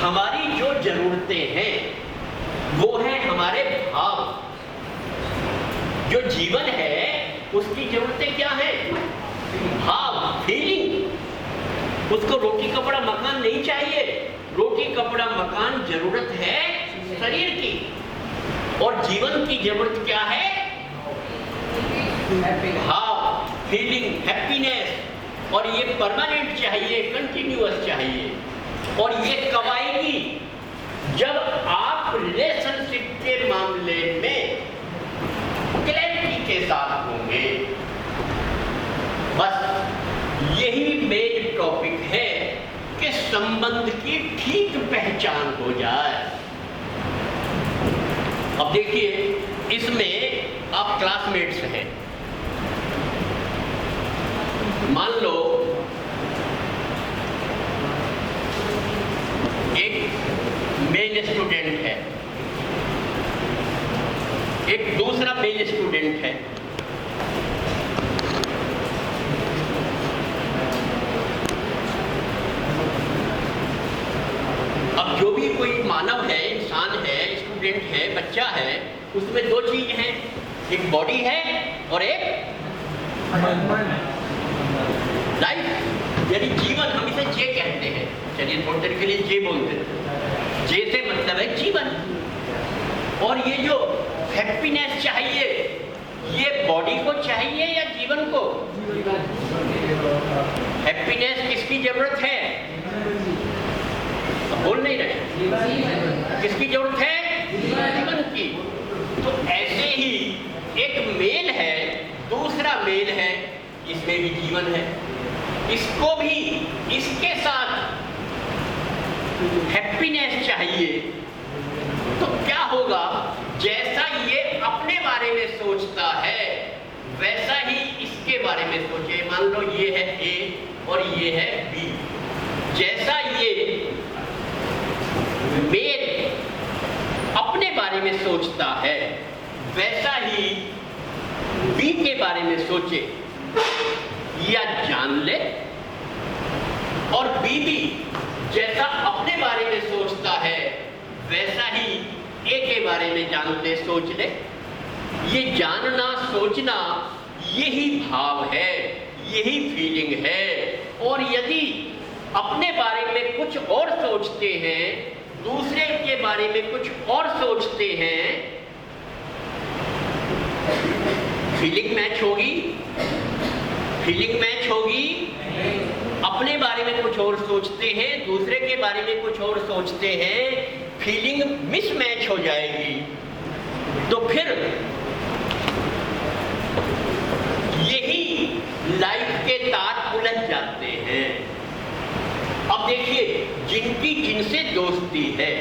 हमारी जो जरूरतें हैं वो है हमारे भाव। जो जीवन है उसकी जरूरतें क्या है? भाव, फीलिंग। उसको रोटी कपड़ा मकान नहीं चाहिए। रोटी कपड़ा मकान जरूरत है शरीर की, और जीवन की जरूरत क्या है? भाव, फीलिंग, हैप्पीनेस। और ये परमानेंट चाहिए, कंटिन्यूअस चाहिए। और ये कब आएगी? जब आप रिलेशनशिप के मामले में क्लैरिटी के साथ होंगे। बस यही मेन टॉपिक है कि संबंध की ठीक पहचान हो जाए। अब देखिए, इसमें आप क्लासमेट्स हैं। मान लो एक मेल स्टूडेंट है, एक दूसरा मेल स्टूडेंट है। अब जो भी कोई मानव है, इंसान है, स्टूडेंट है, बच्चा है, उसमें दो चीज हैं, एक बॉडी है और एक लाइफ, यानी जीवन। हम इसे जे कहते हैं, चलिए थोड़ी देर के लिए जे बोलते हैं। जे से मतलब है जीवन। और ये जो हैप्पीनेस चाहिए, ये बॉडी को चाहिए या जीवन को? हैप्पीनेस किसकी जरूरत है? बोल नहीं रहे। किसकी जरूरत है? जीवन की। तो ऐसे ही एक मेल है, दूसरा मेल है, इसमें भी जीवन है। इसको भी इसके साथ हैप्पीनेस चाहिए। तो क्या होगा? जैसा ये अपने बारे में सोचता है वैसा ही इसके बारे में सोचे। मान लो ये है ए और ये है बी। जैसा ये मेल अपने बारे में सोचता है वैसा ही बी के बारे में सोचे या जान ले, और बी भी जैसा अपने बारे में सोचता है वैसा ही ए के बारे में जान ले, सोच ले। ये जानना, सोचना, यही भाव है, यही फीलिंग है। और यदि अपने बारे में कुछ और सोचते हैं, दूसरे के बारे में कुछ और सोचते हैं, फीलिंग मैच होगी? फीलिंग मैच होगी? अपने बारे में कुछ और सोचते हैं, दूसरे के बारे में कुछ और सोचते हैं, फीलिंग मिसमैच हो जाएगी। तो फिर यही लाइफ के तार उलझ जाते हैं। अब देखिए, जिनकी जिनसे दोस्ती है,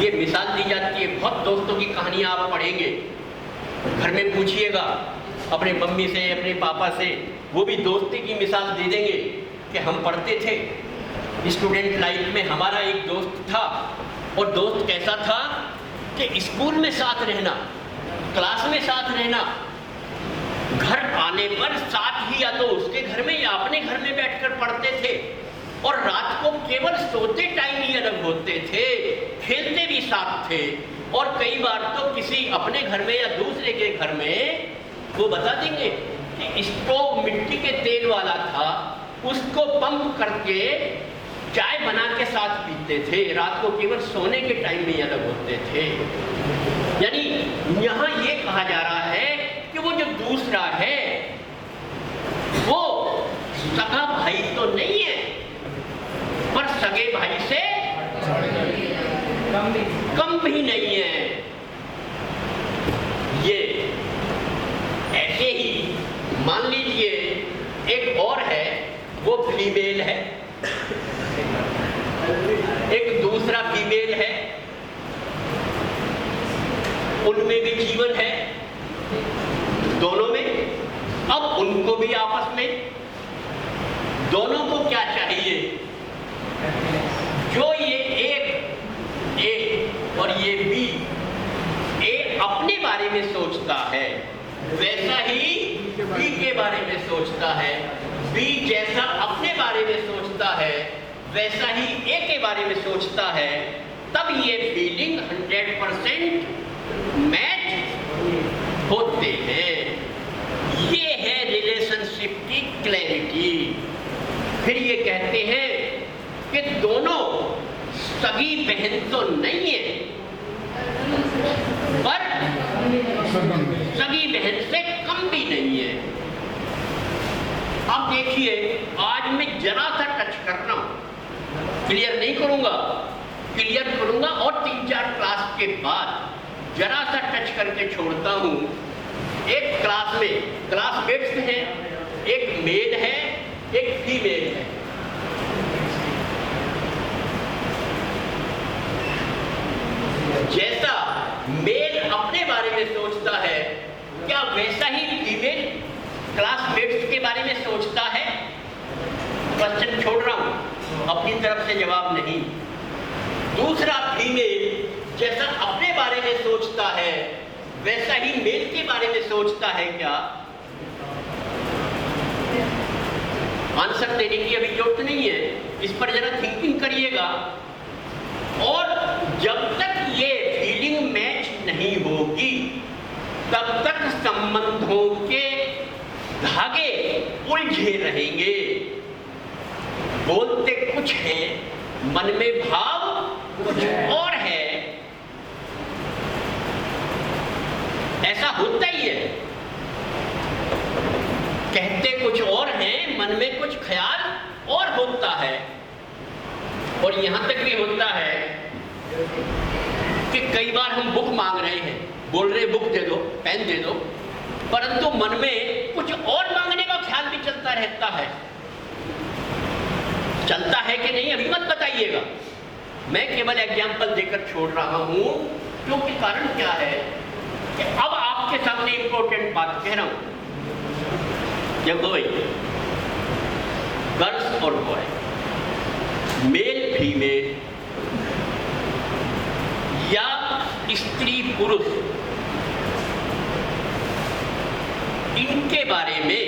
ये मिसाल दी जाती है। बहुत दोस्तों की कहानियां आप पढ़ेंगे, घर में पूछिएगा अपने मम्मी से, अपने पापा से, वो भी दोस्ती की मिसाल दे देंगे कि हम पढ़ते थे स्टूडेंट लाइफ में, हमारा एक दोस्त था। और दोस्त कैसा था कि स्कूल में साथ रहना, क्लास में साथ रहना, घर आने पर साथ ही या तो उसके घर में या अपने घर में बैठकर पढ़ते थे। और रात को केवल सोते टाइम ही अलग होते थे, खेलते भी साथ थे। और कई बार तो किसी अपने घर में या दूसरे के घर में वो बता देंगे कि स्टोव मिट्टी के तेल वाला था, उसको पंप करके चाय बना के साथ पीते थे। रात को केवल सोने के टाइम में अलग होते थे। यानी यहाँ ये कहा जा रहा है कि वो जो दूसरा है वो सगा भाई तो नहीं है, पर सगे भाई से कम भी नहीं है। ये ऐसे ही मान लीजिए एक और है, वो फीमेल है, एक दूसरा फीमेल है, उनमें भी जीवन है, दोनों में। अब उनको भी आपस में, दोनों को क्या चाहिए? जो ये एक ए और ये बी, ए अपने बारे में सोचता है वैसा ही बी के बारे में सोचता है, बी जैसा अपने बारे में सोचता है वैसा ही ए के बारे में सोचता है, तब ये फीलिंग 100% मैच होते हैं। ये है रिलेशनशिप की क्लैरिटी। फिर ये कहते हैं कि दोनों सगी बहन तो नहीं है, पर सगी बहन से कम भी नहीं है। अब देखिए, आज मैं जरा सा टच कर रहा हूं, क्लियर नहीं करूंगा, क्लियर करूंगा और 3-4 क्लास के बाद जरा सा टच करके छोड़ता हूं। एक क्लास में क्लासमेट्स हैं, एक मेल है, एक फीमेल है। जैसा मेल अपने बारे में सोचता है, क्या वैसा ही फीमेल क्लासमेट्स के बारे में सोचता है? क्वेश्चन छोड़ रहा हूं, अपनी तरफ से जवाब नहीं। दूसरा, फीमेल जैसा अपने बारे में सोचता है, वैसा ही मेल के बारे में सोचता है क्या? आंसर देने की अभी जरूरत नहीं है, इस पर जरा थिंकिंग करिएगा। और जब तक ये फीलिंग मैच नहीं होगी, तब तक संबंधों के धागे उलझे रहेंगे। बोलते कुछ हैं, मन में भाव कुछ और है। ऐसा होता ही है, कहते कुछ और हैं, मन में कुछ ख्याल और होता है। और यहां तक भी होता है कि कई बार हम बुक मांग रहे हैं, बोल रहे बुक दे दो, पेन दे दो, परंतु मन में कुछ और मांगने का ख्याल भी चलता रहता है। चलता है कि नहीं अभी मत बताइएगा, मैं केवल एग्जाम्पल देकर छोड़ रहा हूं, क्योंकि कारण क्या है कि अब आपके सामने इंपॉर्टेंट बात कह रहा हूं। जब भाई गर्ल्स और बॉय, मेल फीमेल या स्त्री पुरुष, इनके बारे में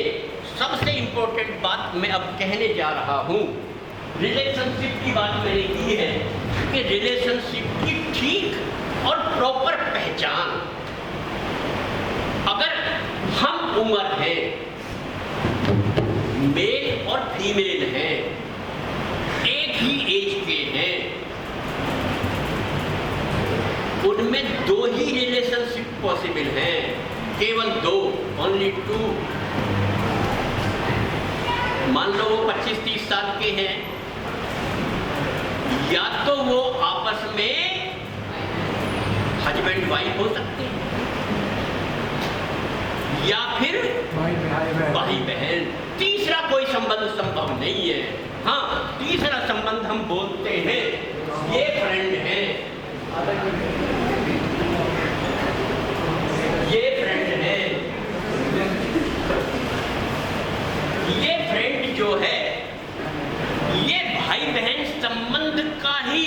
सबसे इंपॉर्टेंट बात मैं अब कहने जा रहा हूं। रिलेशनशिप की बात मैंने की है कि रिलेशनशिप की ठीक और प्रॉपर पहचान, अगर हम उम्र है, मेल और फीमेल हैं, एक ही एज के हैं, उनमें 2 ही रिलेशनशिप पॉसिबल हैं, केवल 2, ओनली 2। मान लो वो 25-30 साल के हैं, या तो वो आपस में हस्बैंड वाइफ हो सकते हैं, या फिर भाई बहन। तीसरा कोई संबंध संभव नहीं है। हाँ, तीसरा संबंध हम बोलते हैं ये फ्रेंड है, ये फ्रेंड है। ये फ्रेंड जो है, ये भाई बहन संबंध का ही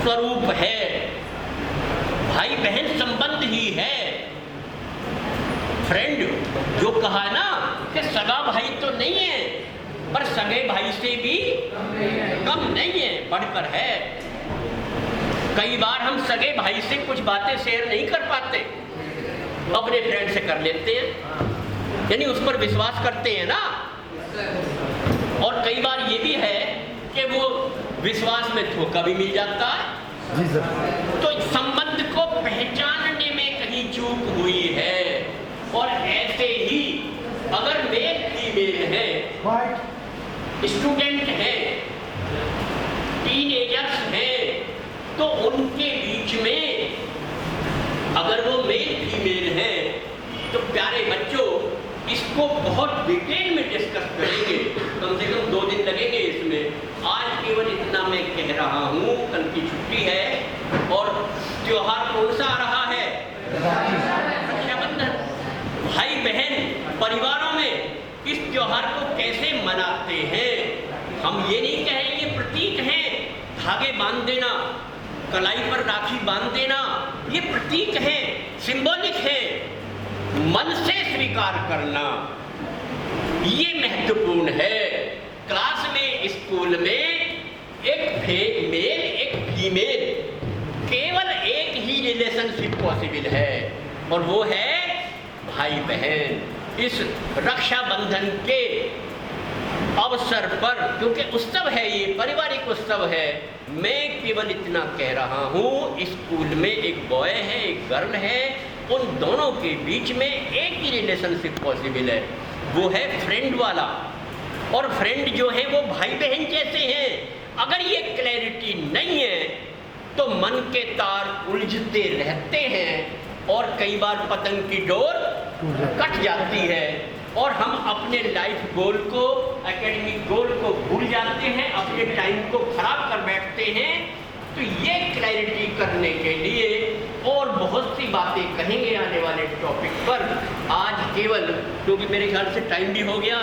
स्वरूप है, भाई बहन संबंध ही है। फ्रेंड जो कहा ना कि सगा भाई तो नहीं है, पर सगे भाई से भी कम नहीं है, बढ़कर है। कई बार हम सगे भाई से कुछ बातें शेयर नहीं कर पाते, अपने फ्रेंड से कर लेते हैं, यानी उस पर विश्वास करते हैं ना। और कई बार ये भी है कि वो विश्वास में धोखा भी मिल जाता है। जी सर। तो संबंध को पहचानने में कहीं चूक हुई है। और ऐसे ही अगर मेल फीमेल है, स्टूडेंट है, टीनेजर्स हैं, तो उनके बीच में अगर वो मेल फीमेल है, तो प्यारे बच्चों इसको बहुत डिटेल में डिस्कस करेंगे, कम से कम 2 दिन लगेंगे इसमें। आज केवल इतना मैं कह रहा हूँ, कल की छुट्टी है और त्योहार कौन सा आ रहा है? रक्षाबंधन। भाई बहन परिवारों में इस त्योहार को कैसे मनाते हैं? हम ये नहीं कहेंगे प्रतीक हैं, धागे बांध देना, कलाई पर राखी बांध देना, ये प्रतीक है, सिंबॉलिक है। मन से स्वीकार करना ये महत्वपूर्ण है। क्लास में, स्कूल में एक मेल एक फीमेल, केवल एक ही रिलेशनशिप पॉसिबल है और वो है भाई बहन। इस रक्षाबंधन के अवसर पर, क्योंकि उत्सव है ये, पारिवारिक उत्सव है, मैं केवल इतना कह रहा हूँ, स्कूल में एक बॉय है एक गर्ल है, उन दोनों के बीच में एक ही रिलेशनशिप पॉसिबल है, वो है फ्रेंड वाला। और फ्रेंड जो है वो भाई बहन जैसे हैं। अगर ये क्लैरिटी नहीं है तो मन के तार उलझते रहते हैं और कई बार पतंग की डोर कट जाती है और हम अपने लाइफ गोल को, एकेडमिक गोल को भूल जाते हैं, अपने टाइम को खराब कर बैठते हैं। तो ये क्लैरिटी करने के लिए और बहुत सी बातें कहेंगे आने वाले टॉपिक पर। आज केवल, क्योंकि मेरे ख्याल से टाइम भी हो गया,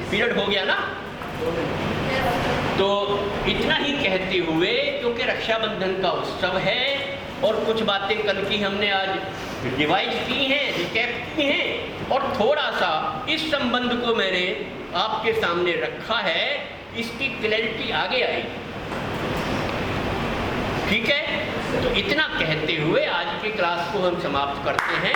पीरियड हो गया ना, तो इतना ही कहते हुए, क्योंकि रक्षाबंधन का उत्सव है और कुछ बातें कल की हमने आज रिवाइज की हैं, रिकैप की हैं, और थोड़ा सा इस संबंध को मैंने आपके सामने रखा है, इसकी क्लैरिटी आगे आएगी। ठीक है, तो इतना कहते हुए आज की क्लास को हम समाप्त करते हैं।